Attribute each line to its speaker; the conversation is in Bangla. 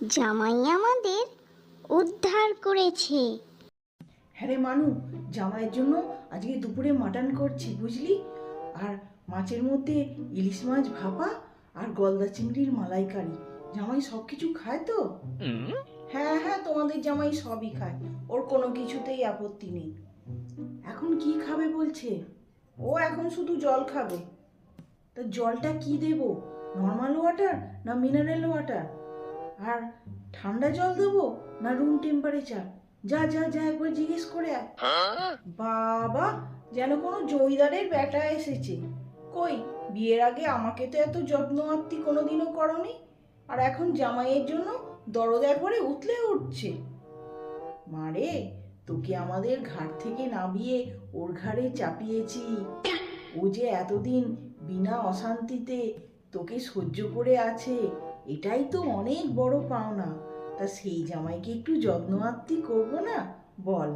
Speaker 1: জামাই আমাদের উদ্ধার করেছে।
Speaker 2: হ্যাঁ রে মানু, জামাইয়ের জন্য আজকে দুপুরে মাটন করছি বুঝলি। আর মাছের মধ্যে ইলিশ মাছ ভাপা আর গলদা চিংড়ির মালাইকারি। জামাই সব কিছু খায় তো? হ্যাঁ হ্যাঁ, তোমাদের জামাই সবই খায়, ওর কোনো কিছুতেই আপত্তি নেই। এখন কি খাবে বলছে? ও এখন শুধু জল খাবে। তা জলটা কি দেব, নর্মাল ওয়াটার না মিনারেল ওয়াটার? আর ঠান্ডা জল দেবো না রুম টেম্পারেচার? যা যা যা একবার জিজ্ঞেস করে আয়। বাবা, যেন কোনো জমিদারের বেটা এসেছে। কই, বিয়ের আগে আমাকে তো এত যত্ন আত্তি কোনোদিনও করনি, আর এখন জামাইয়ের জন্য দরজা করে উতলে উঠছে। মারে, তোকে আমাদের ঘাট থেকে নামিয়ে ওর ঘাড়ে চাপিয়েছি। ও যে এতদিন বিনা অশান্তিতে তোকে সহ্য করে আছে, এটাই তো অনেক বড় পাওনা। তা সেই জামাইকে একটু যত্ন আত্তি করবো না বল?